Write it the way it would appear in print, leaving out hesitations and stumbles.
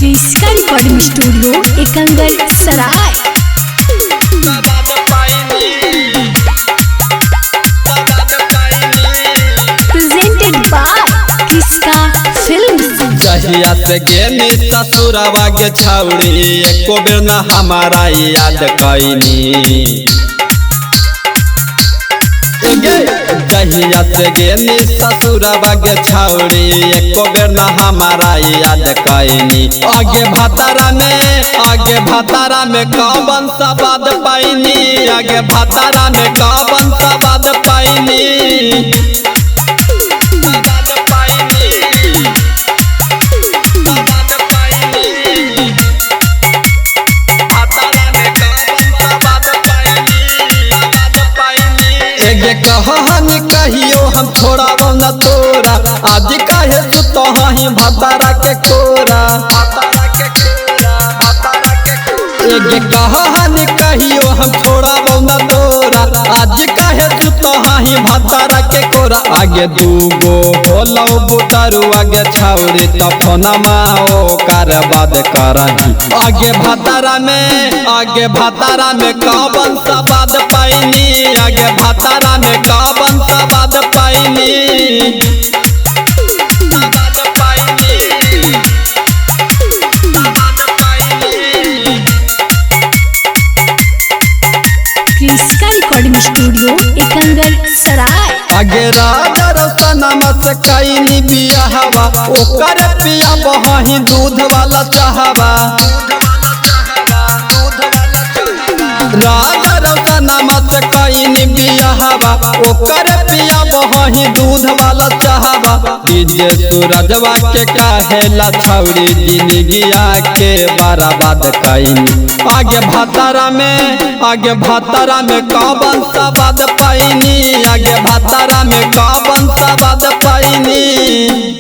क्रिस्का recording studio Ekangar Sarai. Presented by Kriska films. जहिया से गेनी ससुरवा के छौड़ी एको बेर न हमारा याद कैनी। जहिया से गेनी ससुरवा के छौड़ी एको बेर न हमारा याद कैनी। आगे भतारा में कौन सवाद पाइनी, आगे भतारा में कौन सवाद पाइनी। कहानी कहियो हम छोड़ा न तोरा, आज कहे सुतो ही भतारा के कोरा। कहानी कहियो हम छोड़ा न तोरा, आज कहे सुतो ही भतारा के कोरा। आगे दूगो होलो बुतरू आगे छौरी तो फोनमा ओकर बाद करही। आगे भतारा में कौन सवाद पाइनी, आगे भतारा में कौन सवाद पाइनी। क्रिस्का रिकॉर्डिंग स्टूडियो एकंगर सराय। आगे राजा रसनमा से कैनी बियाहवा, ओकर पिया बही दूध वाला चाहवा। राजा रसनमा से कैनी बियाहवा, ओकर पिया बही दूध वाला चाहवा। डीजे सूरजवा के कहेला छौरी जिंदगिया के बर्बाद कैनी। आगे भतारा में कौन सवाद पाइनी, आगे भतारा में कौन सवाद पाइनी।